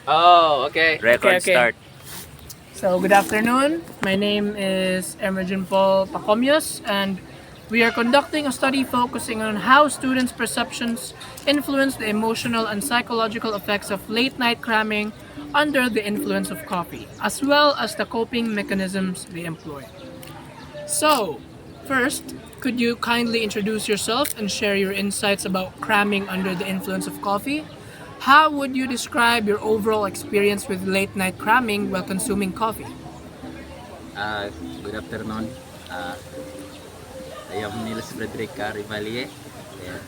Oh, okay. Record Okay. start. So, good afternoon. My name is Emergen Paul Pacomios, and we are conducting a study focusing on how students' perceptions influence the emotional and psychological effects of late night cramming under the influence of coffee, as well as the coping mechanisms they employ. So, first, could you kindly introduce yourself and share your insights about cramming under the influence of coffee? How would you describe your overall experience with late night cramming while consuming coffee? Uh, Good afternoon. Uh, I am Niels Rivalier. Yeah.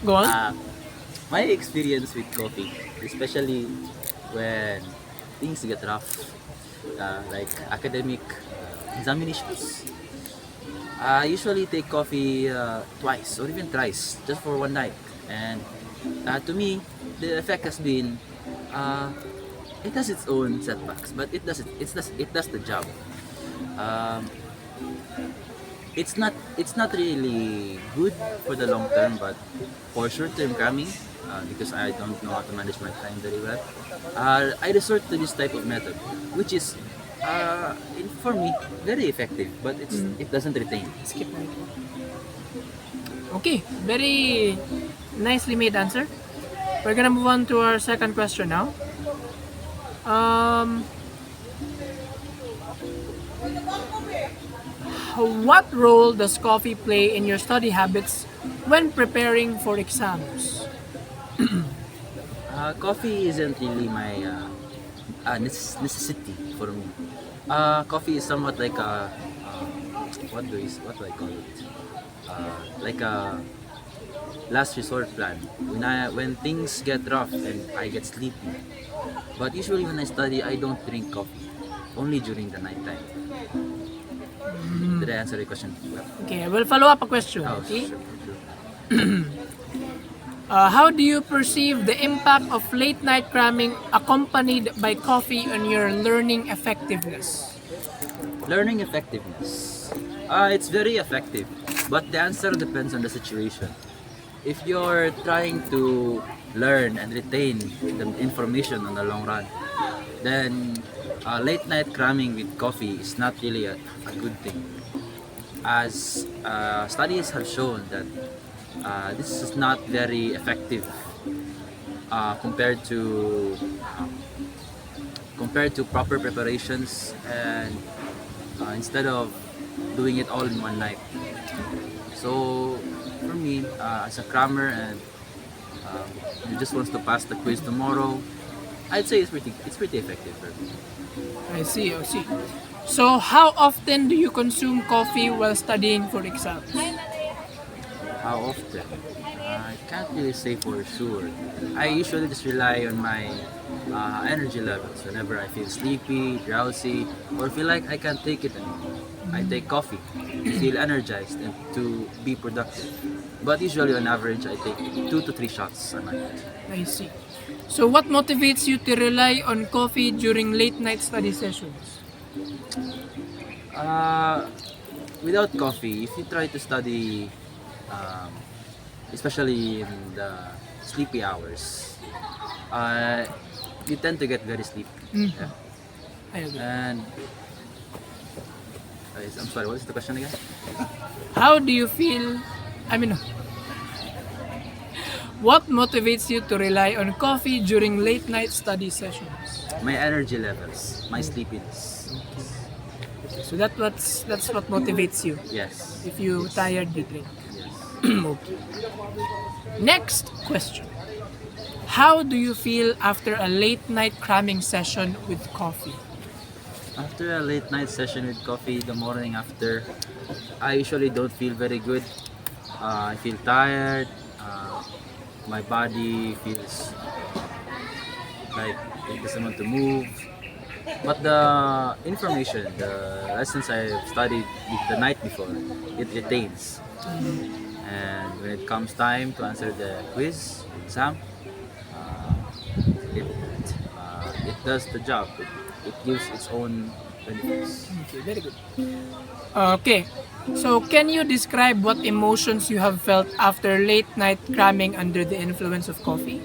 Go on. Uh, my experience with coffee, especially when things get rough, like academic examinations, I usually take coffee twice or even thrice just for one night. And to me, the effect has been uh, it has its own setbacks, but it does the job. Um, it's not really good for the long term, but for short term cramming, because I don't know how to manage my time very well, I resort to this type of method, which is for me very effective, but it doesn't retain. Skip right. Okay, very nicely made answer. We're gonna move on to our second question now. Um, what role does coffee play in your study habits when preparing for exams? Coffee isn't really my necessity for me. Coffee is somewhat like a what do I call it? Like a last resort plan. When things get rough and I get sleepy. But usually when I study, I don't drink coffee. Only during the night time. Did I answer the question? Well, Okay, I will follow up a question. oh, Okay, sure. how do you perceive the impact of late night cramming accompanied by coffee on your learning effectiveness? Learning effectiveness. It's very effective, but the answer depends on the situation. If you're trying to learn and retain the information on the long run, then late night cramming with coffee is not really a good thing. As studies have shown that this is not very effective compared to proper preparations, and instead of doing it all in one night. So for me, as a crammer and who just wants to pass the quiz tomorrow, I'd say it's pretty effective for me. I see, I see. So, how often do you consume coffee while studying for exams? How often? I can't really say for sure. I usually just rely on my energy levels. Whenever I feel sleepy, drowsy, or feel like I can't take it anymore, I take coffee to feel energized and to be productive. But usually, on average, I take 2 to 3 shots a night. I see. So, what motivates you to rely on coffee during late night study sessions? Uh, Without coffee, if you try to study, um, especially in the sleepy hours, uh, you tend to get very sleepy. Yeah. I agree. And I'm sorry, what is the question again? How do you feel? I mean, what motivates you to rely on coffee during late night study sessions? My energy levels, my sleepiness. So that's what motivates you. Yes. If you tired, you drink. Yes. Okay. Next question. How do you feel after a late night cramming session with coffee? After a late night session with coffee, the morning after, I usually don't feel very good. I feel tired. My body feels like it doesn't want to move. But the information, the lessons I've studied the night before, it retains. And when it comes time to answer the quiz, exam, uh, it it does the job. It gives its own benefits. Okay, very good. Okay, so can you describe what emotions you have felt after late night cramming under the influence of coffee?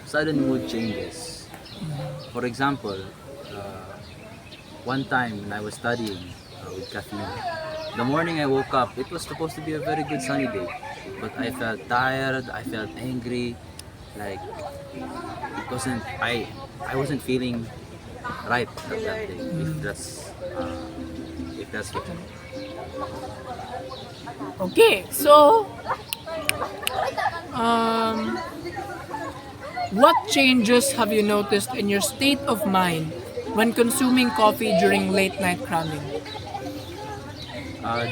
Sudden mood changes. For example, one time when I was studying with caffeine, the morning I woke up, it was supposed to be a very good sunny day, but I felt tired, I felt angry, like I wasn't feeling right at that day. If that's what you mean. Okay, so um, what changes have you noticed in your state of mind when consuming coffee during late night cramming?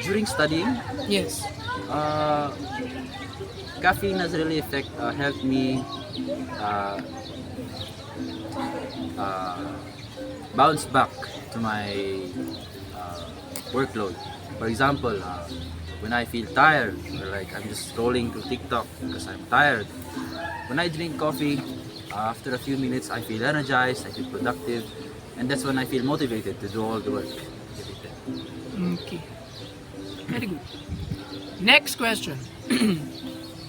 During studying, Yes. uh, caffeine has really helped me uh, uh, bounce back to my uh, workload. For example, when I feel tired or like I'm just scrolling through TikTok because I'm tired, when I drink coffee, after a few minutes I feel energized, I feel productive, and that's when I feel motivated to do all the work. Okay. Very good. Next question.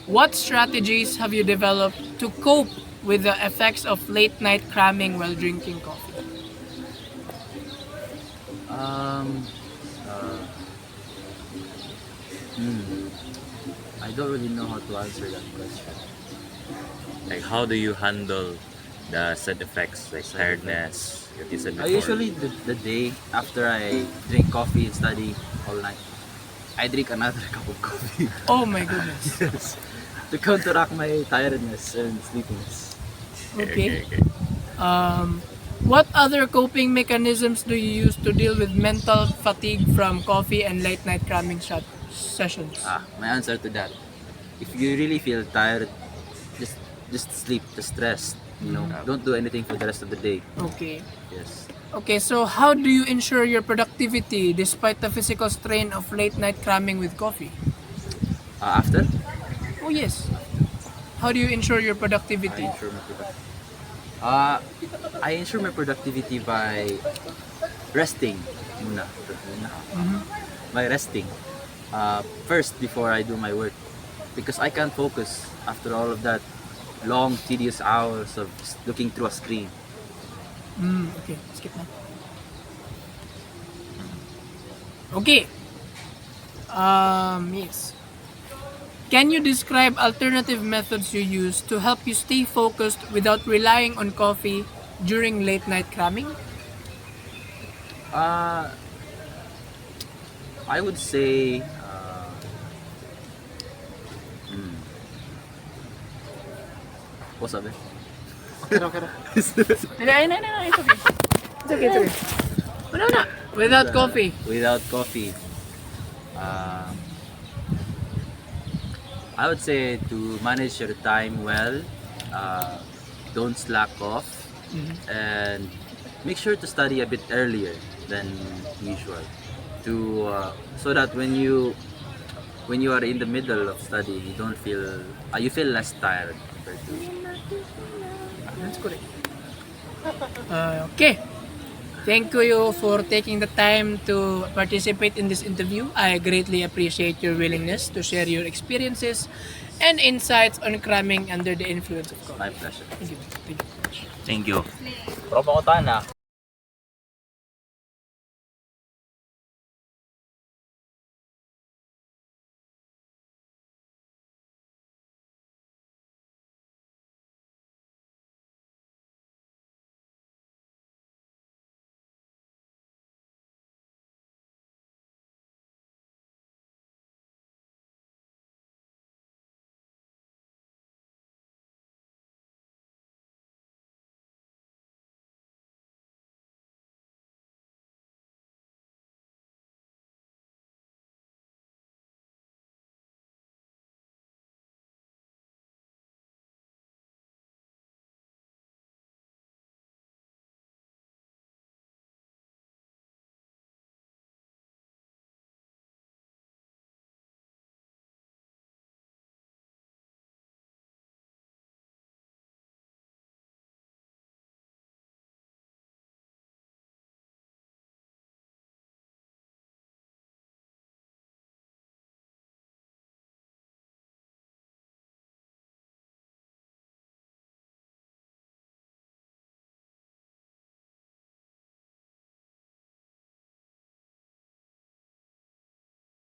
What strategies have you developed to cope with the effects of late night cramming while drinking coffee? Um, uh, hmm, I don't really know how to answer that question. Like, how do you handle the side effects, like tiredness, that you said before? Usually the day after I drink coffee and study all night, I drink another cup of coffee. Oh my goodness. Yes, to counteract my tiredness and sleepiness. Okay. What other coping mechanisms do you use to deal with mental fatigue from coffee and late night cramming sessions? My answer to that: if you really feel tired, just just sleep, just rest. Don't do anything for the rest of the day. Okay. Yes. Okay, so how do you ensure your productivity despite the physical strain of late night cramming with coffee? After, Oh yes. How do you ensure your I productivity? ensure my product. Uh, I ensure my productivity by resting muna. By resting first before I do my work, because I can't focus after all of that long tedious hours of just looking through a screen. Okay, skip na. Okay. Yes. Can you describe alternative methods you use to help you stay focused without relying on coffee during late night cramming? uh, I would say hmm, what's up, eh? No, no, it's okay. It's okay, it's okay. No, no. Without coffee. Without coffee, I would say to manage your time well, uh, don't slack off, and make sure to study a bit earlier than usual, to so that when you are in the middle of studying, you don't feel you feel less tired compared to. That's correct. Okay. Thank you for taking the time to participate in this interview. I greatly appreciate your willingness to share your experiences and insights on cramming under the influence of My coffee. pleasure. Thank you. Thank you. Thank you. Propa ko na.